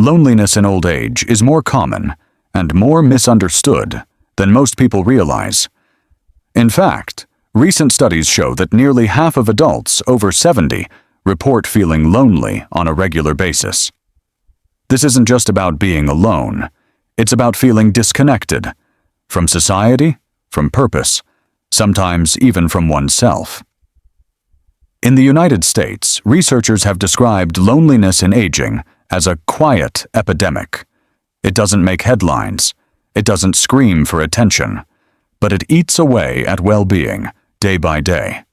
Loneliness in old age is more common and more misunderstood than most people realize. In fact, recent studies show that nearly half of adults over 70 report feeling lonely on a regular basis. This isn't just about being alone. It's about feeling disconnected from society, from purpose, sometimes even from oneself. In the United States, researchers have described loneliness in aging as a quiet epidemic. It doesn't make headlines. It doesn't scream for attention, but it eats away at well-being day by day.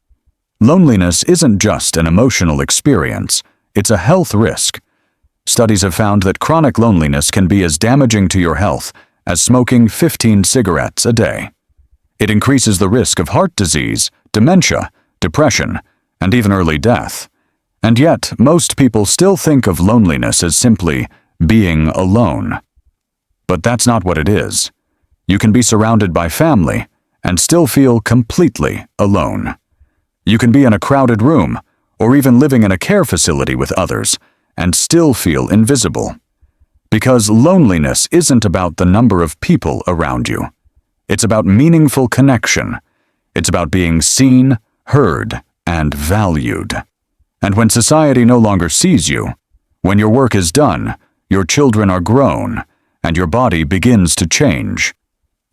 Loneliness isn't just an emotional experience, it's a health risk. Studies have found that chronic loneliness can be as damaging to your health as smoking 15 cigarettes a day. It increases the risk of heart disease, dementia, depression, and even early death. And yet, most people still think of loneliness as simply being alone. But that's not what it is. You can be surrounded by family and still feel completely alone. You can be in a crowded room or even living in a care facility with others and still feel invisible. Because loneliness isn't about the number of people around you. It's about meaningful connection. It's about being seen, heard, and valued. And when society no longer sees you, when your work is done, your children are grown, and your body begins to change,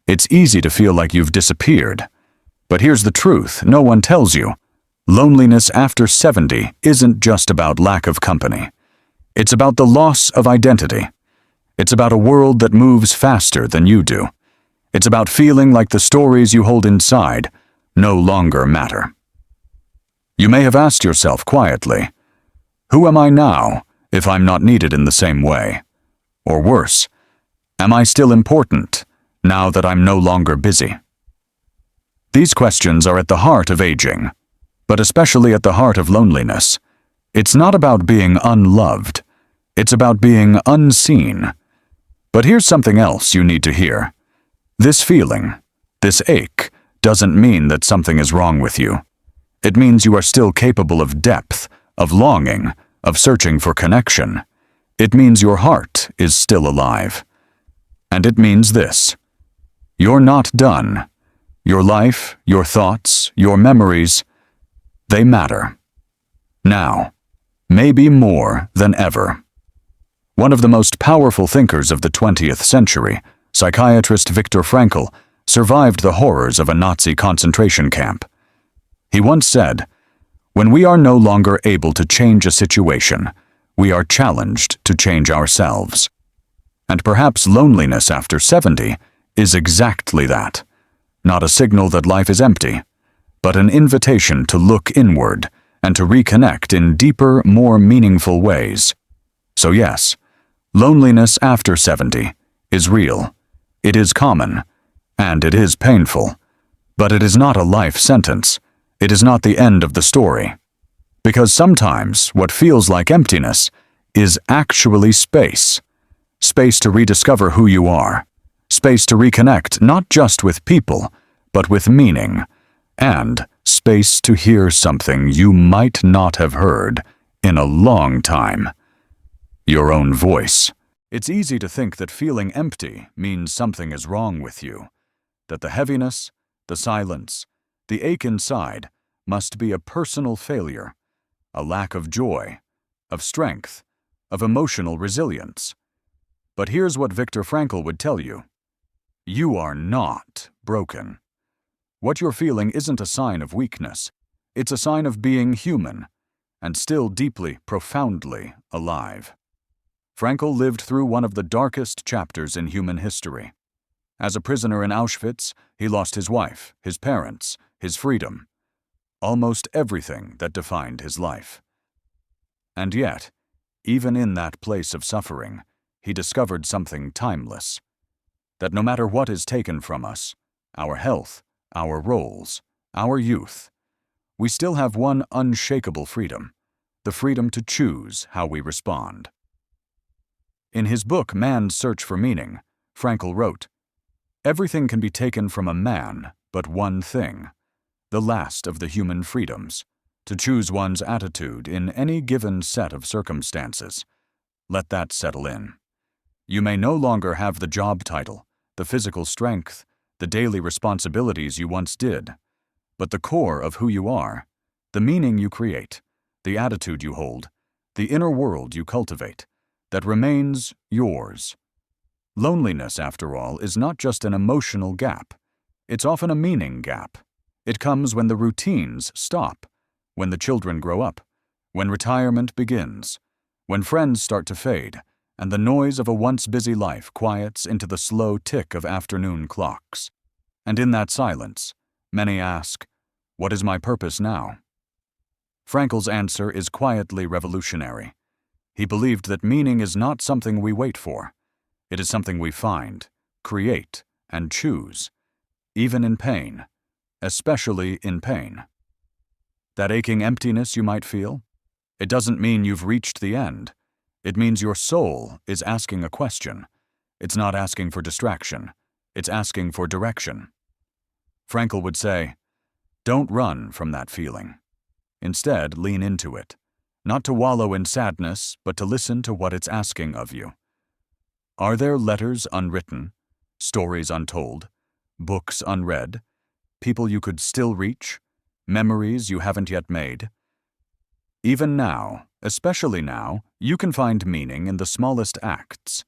it's easy to feel like you've disappeared. But here's the truth no one tells you. Loneliness after 70 isn't just about lack of company. It's about the loss of identity. It's about a world that moves faster than you do. It's about feeling like the stories you hold inside no longer matter. You may have asked yourself quietly, who am I now if I'm not needed in the same way? Or worse, am I still important now that I'm no longer busy? These questions are at the heart of aging, but especially at the heart of loneliness. It's not about being unloved. It's about being unseen. But here's something else you need to hear. This feeling, this ache, doesn't mean that something is wrong with you. It means you are still capable of depth, of longing, of searching for connection. It means your heart is still alive. And it means this: you're not done. Your life, your thoughts, your memories, they matter. Now, maybe more than ever. One of the most powerful thinkers of the 20th century, psychiatrist Viktor Frankl, survived the horrors of a Nazi concentration camp. He once said, "When we are no longer able to change a situation, we are challenged to change ourselves." And perhaps loneliness after 70 is exactly that. Not a signal that life is empty, but an invitation to look inward and to reconnect in deeper, more meaningful ways. So yes, loneliness after 70 is real, it is common, and it is painful. But it is not a life sentence. It is not the end of the story. Because sometimes what feels like emptiness is actually space. Space to rediscover who you are. Space to reconnect not just with people, but with meaning. And space to hear something you might not have heard in a long time. Your own voice. It's easy to think that feeling empty means something is wrong with you. That the heaviness, the silence, the ache inside must be a personal failure, a lack of joy, of strength, of emotional resilience. But here's what Viktor Frankl would tell you. You are not broken. What you're feeling isn't a sign of weakness. It's a sign of being human, and still deeply, profoundly alive. Frankl lived through one of the darkest chapters in human history. As a prisoner in Auschwitz, he lost his wife, his parents, his freedom, almost everything that defined his life. And yet, even in that place of suffering, he discovered something timeless. That no matter what is taken from us, our health, our roles, our youth, we still have one unshakable freedom, the freedom to choose how we respond. In his book, Man's Search for Meaning, Frankl wrote, "Everything can be taken from a man but one thing, the last of the human freedoms, to choose one's attitude in any given set of circumstances. Let that settle in. You may no longer have the job title, the physical strength, the daily responsibilities you once did, but the core of who you are, the meaning you create, the attitude you hold, the inner world you cultivate, that remains yours. Loneliness, after all, is not just an emotional gap. It's often a meaning gap. It comes when the routines stop, when the children grow up, when retirement begins, when friends start to fade, and the noise of a once busy life quiets into the slow tick of afternoon clocks. And in that silence, many ask, "What is my purpose now?" Frankl's answer is quietly revolutionary. He believed that meaning is not something we wait for. It is something we find, create, and choose, even in pain, especially in pain. That aching emptiness you might feel, it doesn't mean you've reached the end. It means your soul is asking a question. It's not asking for distraction. It's asking for direction. Frankl would say, don't run from that feeling. Instead, lean into it, not to wallow in sadness, but to listen to what it's asking of you. Are there letters unwritten, stories untold, books unread, people you could still reach, memories you haven't yet made? Even now, especially now, you can find meaning in the smallest acts,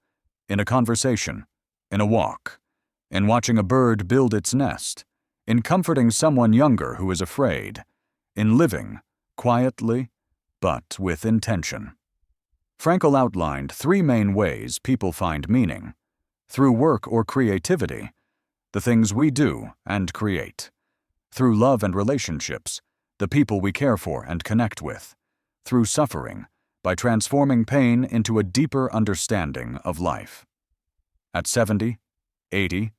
in a conversation, in a walk, in watching a bird build its nest, in comforting someone younger who is afraid, in living, quietly, but with intention. Frankl outlined 3 main ways people find meaning: through work or creativity, the things we do and create; through love and relationships, the people we care for and connect with; through suffering, by transforming pain into a deeper understanding of life. At 70, 80,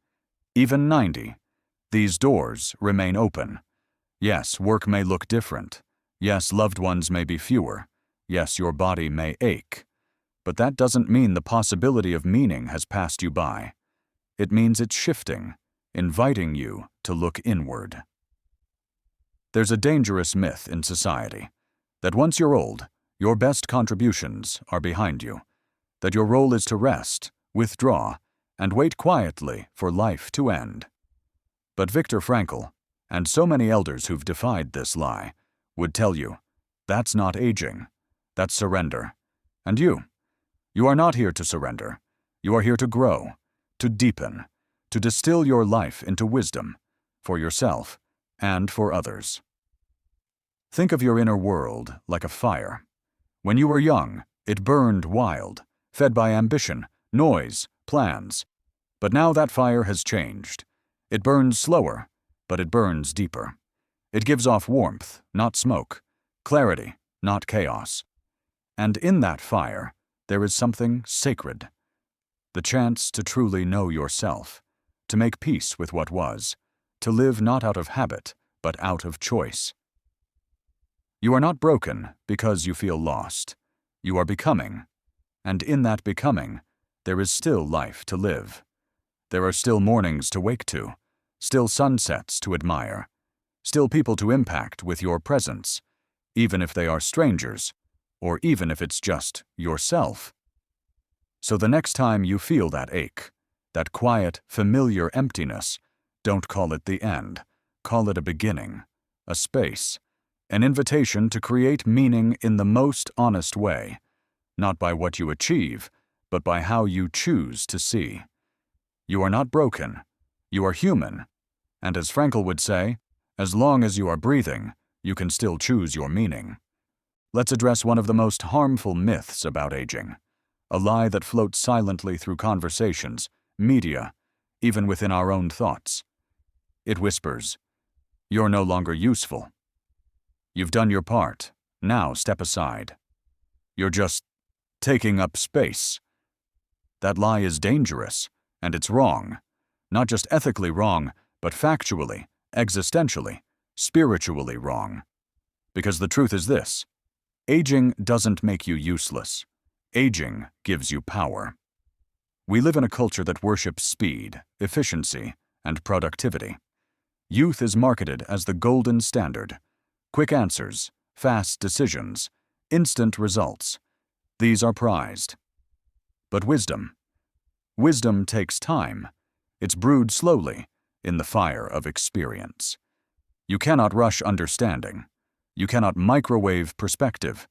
even 90, these doors remain open. Yes, work may look different. Yes, loved ones may be fewer. Yes, your body may ache. But that doesn't mean the possibility of meaning has passed you by. It means it's shifting, inviting you to look inward. There's a dangerous myth in society that once you're old, your best contributions are behind you, that your role is to rest, withdraw, and wait quietly for life to end. But Viktor Frankl, and so many elders who've defied this lie, would tell you, that's not aging, that's surrender. And you are not here to surrender. You are here to grow, to deepen, to distill your life into wisdom, for yourself and for others. Think of your inner world like a fire. When you were young, it burned wild, fed by ambition, noise, plans. But now that fire has changed. It burns slower, but it burns deeper. It gives off warmth, not smoke, clarity, not chaos. And in that fire, there is something sacred. The chance to truly know yourself, to make peace with what was, to live not out of habit, but out of choice. You are not broken because you feel lost. You are becoming. And in that becoming, there is still life to live. There are still mornings to wake to, still sunsets to admire, still people to impact with your presence, even if they are strangers, or even if it's just yourself. So the next time you feel that ache, that quiet, familiar emptiness, don't call it the end. Call it a beginning, a space, an invitation to create meaning in the most honest way, not by what you achieve, but by how you choose to see. You are not broken. You are human. And as Frankl would say, as long as you are breathing, you can still choose your meaning. Let's address one of the most harmful myths about aging, a lie that floats silently through conversations, media, even within our own thoughts. It whispers, "You're no longer useful. You've done your part. Now step aside. You're just taking up space." That lie is dangerous, and it's wrong. Not just ethically wrong, but factually, existentially, spiritually wrong. Because the truth is this: aging doesn't make you useless. Aging gives you power. We live in a culture that worships speed, efficiency, and productivity. Youth is marketed as the golden standard. Quick answers, fast decisions, instant results. These are prized. But wisdom, Wisdom takes time. It's brewed slowly in the fire of experience. You cannot rush understanding. You cannot microwave perspective.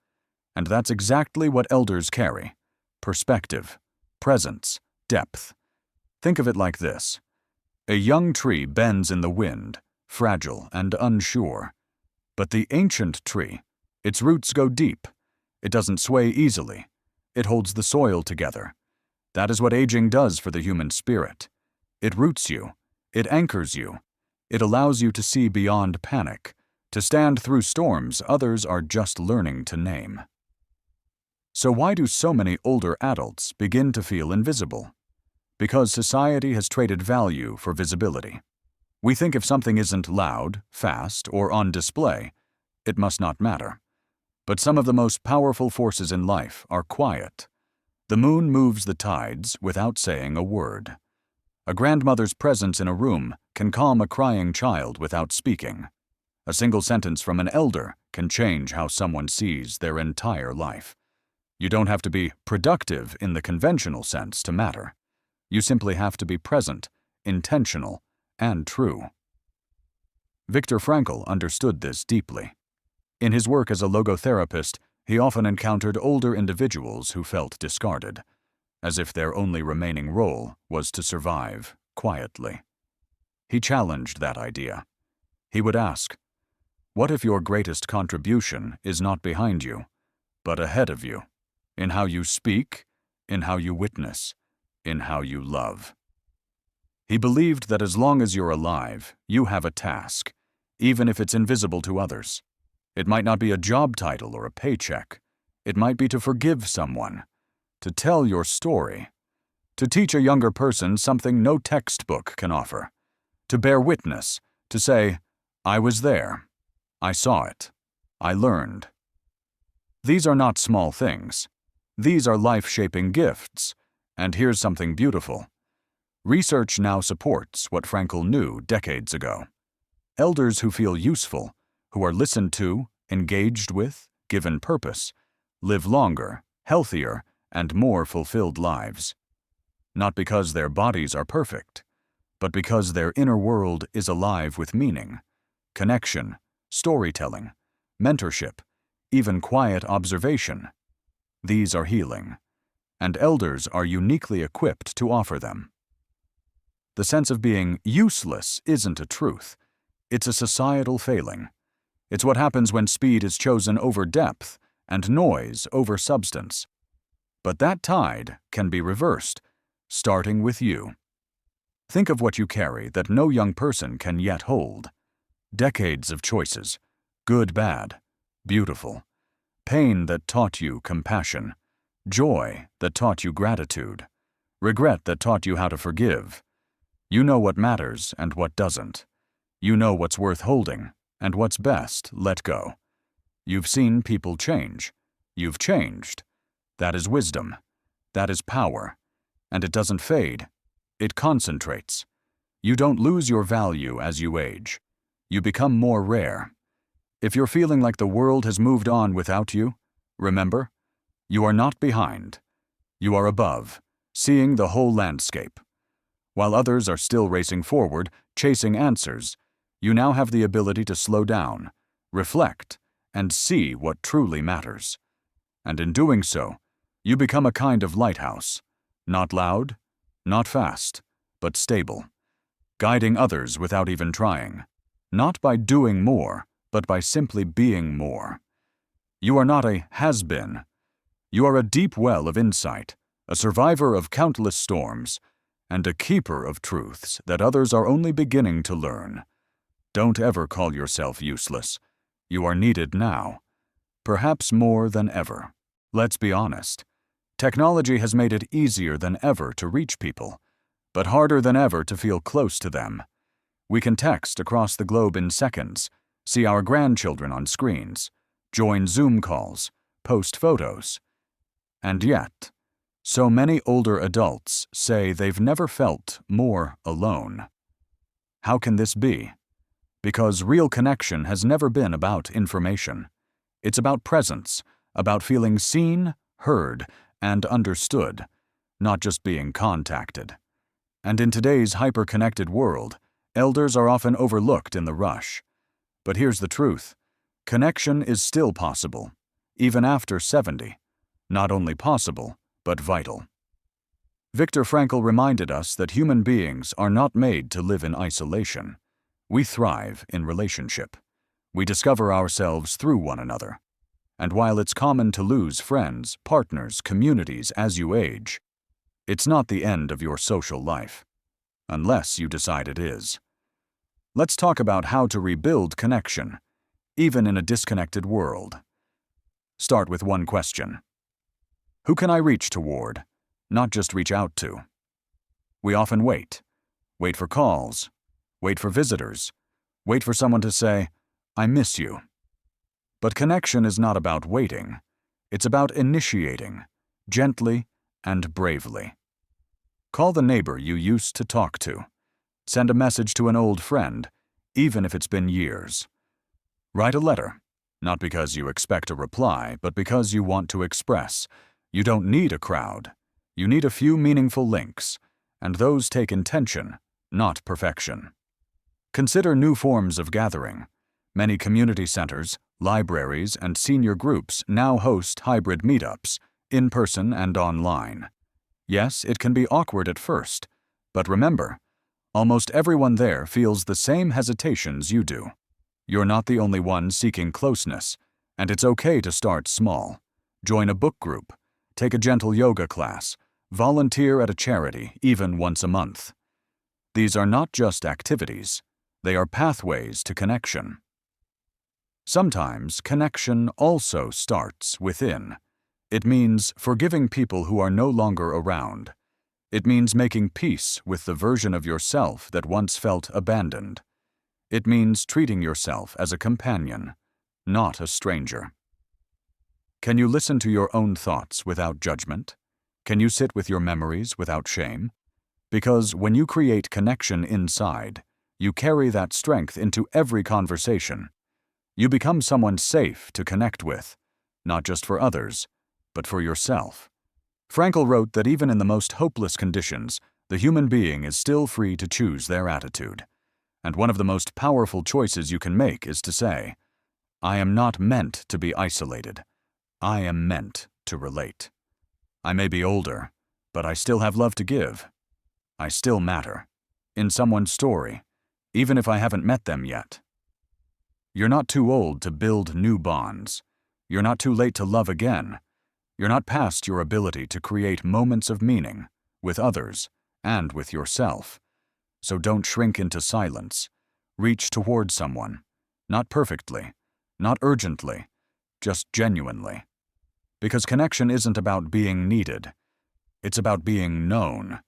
And that's exactly what elders carry: perspective, presence, depth. Think of it like this. A young tree bends in the wind, fragile and unsure. But the ancient tree, its roots go deep. It doesn't sway easily. It holds the soil together. That is what aging does for the human spirit. It roots you. It anchors you. It allows you to see beyond panic, to stand through storms others are just learning to name. So why do so many older adults begin to feel invisible? Because society has traded value for visibility. We think if something isn't loud, fast, or on display, it must not matter. But some of the most powerful forces in life are quiet. The moon moves the tides without saying a word. A grandmother's presence in a room can calm a crying child without speaking. A single sentence from an elder can change how someone sees their entire life. You don't have to be productive in the conventional sense to matter. You simply have to be present, intentional, and true. Viktor Frankl understood this deeply. In his work as a logotherapist, he often encountered older individuals who felt discarded, as if their only remaining role was to survive quietly. He challenged that idea. He would ask, "What if your greatest contribution is not behind you, but ahead of you, in how you speak, in how you witness, in how you love?" He believed that as long as you're alive, you have a task, even if it's invisible to others. It might not be a job title or a paycheck. It might be to forgive someone, to tell your story, to teach a younger person something no textbook can offer, to bear witness, to say, "I was there. I saw it. I learned." These are not small things. These are life-shaping gifts. And here's something beautiful. Research now supports what Frankl knew decades ago. Elders who feel useful, who are listened to, engaged with, given purpose, live longer, healthier, and more fulfilled lives. Not because their bodies are perfect, but because their inner world is alive with meaning, connection, storytelling, mentorship, even quiet observation. These are healing, and elders are uniquely equipped to offer them. The sense of being useless isn't a truth. It's a societal failing. It's what happens when speed is chosen over depth and noise over substance. But that tide can be reversed, starting with you. Think of what you carry that no young person can yet hold. Decades of choices, good, bad, beautiful. Pain that taught you compassion. Joy that taught you gratitude. Regret that taught you how to forgive. You know what matters and what doesn't. You know what's worth holding and what's best let go. You've seen people change. You've changed. That is wisdom. That is power. And it doesn't fade. It concentrates. You don't lose your value as you age. You become more rare. If you're feeling like the world has moved on without you, remember, you are not behind. You are above, seeing the whole landscape. While others are still racing forward, chasing answers, you now have the ability to slow down, reflect, and see what truly matters. And in doing so, you become a kind of lighthouse, not loud, not fast, but stable, guiding others without even trying, not by doing more, but by simply being more. You are not a has-been. You are a deep well of insight, a survivor of countless storms, and a keeper of truths that others are only beginning to learn. Don't ever call yourself useless. You are needed now, perhaps more than ever. Let's be honest. Technology has made it easier than ever to reach people, but harder than ever to feel close to them. We can text across the globe in seconds, see our grandchildren on screens, join Zoom calls, post photos. And yet, so many older adults say they've never felt more alone. How can this be? Because real connection has never been about information. It's about presence, about feeling seen, heard, and understood, not just being contacted. And in today's hyper-connected world, elders are often overlooked in the rush. But here's the truth. Connection is still possible, even after 70. Not only possible, but vital. Viktor Frankl reminded us that human beings are not made to live in isolation. We thrive in relationship. We discover ourselves through one another. And while it's common to lose friends, partners, communities as you age, it's not the end of your social life, unless you decide it is. Let's talk about how to rebuild connection, even in a disconnected world. Start with one question. Who can I reach toward, not just reach out to? We often wait for calls, wait for visitors, wait for someone to say, "I miss you." But connection is not about waiting. It's about initiating, gently and bravely. Call the neighbor you used to talk to. Send a message to an old friend, even if it's been years. Write a letter, not because you expect a reply, but because you want to express. You don't need a crowd. You need a few meaningful links, and those take intention, not perfection. Consider new forms of gathering. Many community centers, libraries, and senior groups now host hybrid meetups, in person and online. Yes, it can be awkward at first, but remember, almost everyone there feels the same hesitations you do. You're not the only one seeking closeness, and it's okay to start small. Join a book group, take a gentle yoga class, volunteer at a charity even once a month. These are not just activities, they are pathways to connection. Sometimes connection also starts within. It means forgiving people who are no longer around. It means making peace with the version of yourself that once felt abandoned. It means treating yourself as a companion, not a stranger. Can you listen to your own thoughts without judgment? Can you sit with your memories without shame? Because when you create connection inside, you carry that strength into every conversation. You become someone safe to connect with, not just for others, but for yourself. Frankl wrote that even in the most hopeless conditions, the human being is still free to choose their attitude. And one of the most powerful choices you can make is to say, "I am not meant to be isolated. I am meant to relate. I may be older, but I still have love to give. I still matter, in someone's story, even if I haven't met them yet." You're not too old to build new bonds. You're not too late to love again. You're not past your ability to create moments of meaning with others and with yourself. So don't shrink into silence. Reach toward someone, not perfectly, not urgently, just genuinely. Because connection isn't about being needed. It's about being known.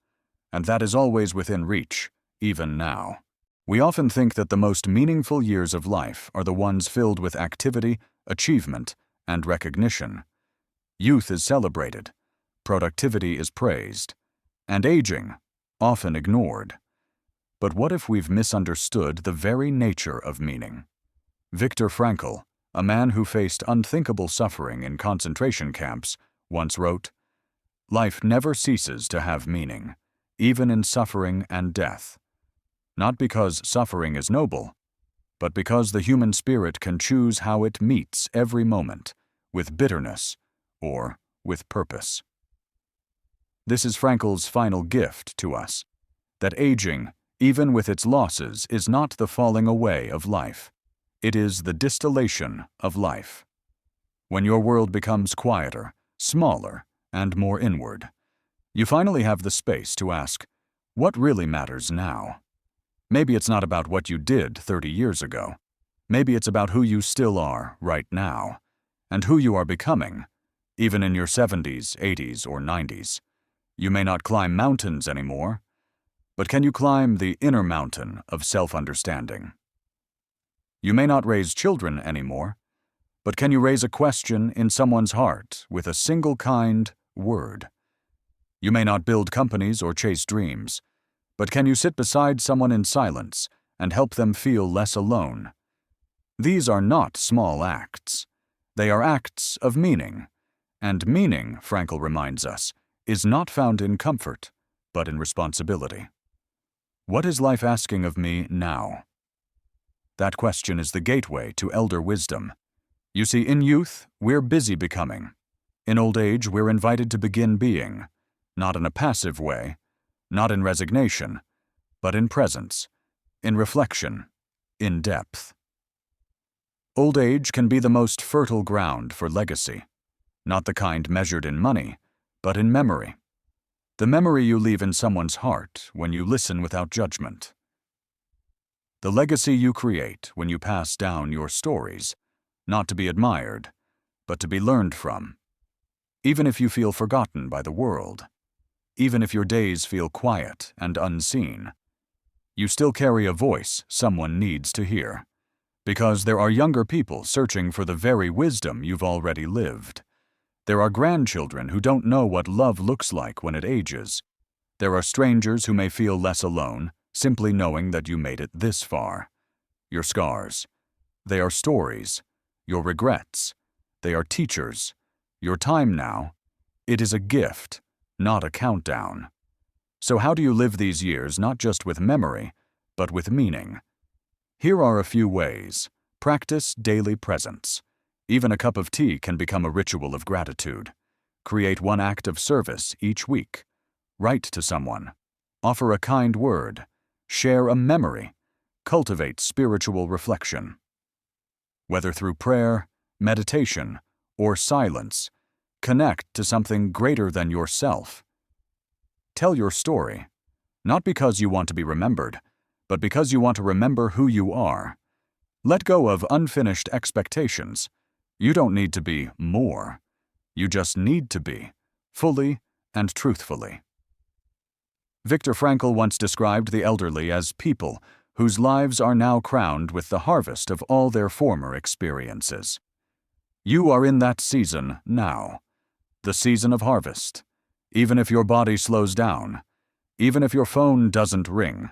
And that is always within reach, even now. We often think that the most meaningful years of life are the ones filled with activity, achievement, and recognition. Youth is celebrated, productivity is praised, and aging, often ignored. But what if we've misunderstood the very nature of meaning? Viktor Frankl, a man who faced unthinkable suffering in concentration camps, once wrote, "Life never ceases to have meaning, even in suffering and death. Not because suffering is noble, but because the human spirit can choose how it meets every moment, with bitterness or with purpose." This is Frankl's final gift to us, that aging, even with its losses, is not the falling away of life. It is the distillation of life. When your world becomes quieter, smaller, and more inward, you finally have the space to ask, what really matters now? Maybe it's not about what you did 30 years ago. Maybe it's about who you still are right now, and who you are becoming, even in your 70s, 80s, or 90s. You may not climb mountains anymore, but can you climb the inner mountain of self-understanding? You may not raise children anymore, but can you raise a question in someone's heart with a single kind word? You may not build companies or chase dreams, but can you sit beside someone in silence and help them feel less alone? These are not small acts. They are acts of meaning. And meaning, Frankl reminds us, is not found in comfort, but in responsibility. What is life asking of me now? That question is the gateway to elder wisdom. You see, in youth, we're busy becoming. In old age, we're invited to begin being, not in a passive way, not in resignation, but in presence, in reflection, in depth. Old age can be the most fertile ground for legacy, not the kind measured in money, but in memory. The memory you leave in someone's heart when you listen without judgment. The legacy you create when you pass down your stories, not to be admired, but to be learned from. Even if you feel forgotten by the world, even if your days feel quiet and unseen, you still carry a voice someone needs to hear, because there are younger people searching for the very wisdom you've already lived. There are grandchildren who don't know what love looks like when it ages. There are strangers who may feel less alone, simply knowing that you made it this far. Your scars, they are stories. Your regrets, they are teachers. Your time now, it is a gift, not a countdown. So how do you live these years not just with memory, but with meaning? Here are a few ways. Practice daily presence. Even a cup of tea can become a ritual of gratitude. Create one act of service each week. Write to someone. Offer a kind word. Share a memory. Cultivate spiritual reflection. Whether through prayer, meditation, or silence, connect to something greater than yourself. Tell your story, not because you want to be remembered, but because you want to remember who you are. Let go of unfinished expectations. You don't need to be more. You just need to be, fully and truthfully. Viktor Frankl once described the elderly as people whose lives are now crowned with the harvest of all their former experiences. You are in that season now, the season of harvest. Even if your body slows down, even if your phone doesn't ring,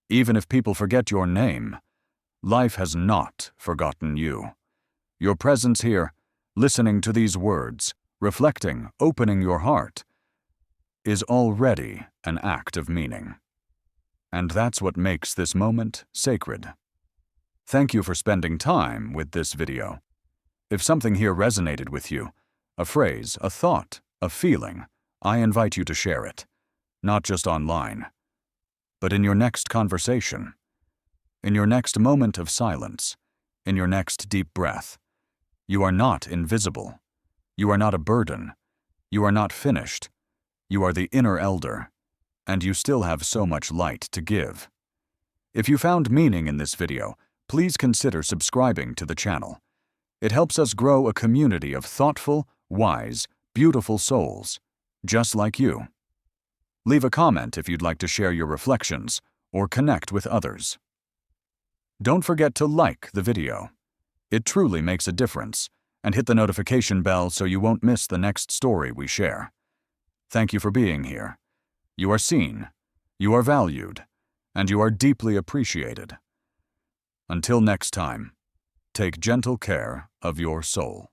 even if people forget your name, life has not forgotten you. Your presence here, listening to these words, reflecting, opening your heart, is already an act of meaning. And that's what makes this moment sacred. Thank you for spending time with this video. If something here resonated with you, a phrase, a thought, a feeling, I invite you to share it, not just online, but in your next conversation, in your next moment of silence, in your next deep breath. You are not invisible. You are not a burden. You are not finished. You are the inner elder, and you still have so much light to give. If you found meaning in this video, please consider subscribing to the channel. It helps us grow a community of thoughtful, wise, beautiful souls, just like you. Leave a comment if you'd like to share your reflections or connect with others. Don't forget to like the video. It truly makes a difference, and hit the notification bell so you won't miss the next story we share. Thank you for being here. You are seen, you are valued, and you are deeply appreciated. Until next time, take gentle care of your soul.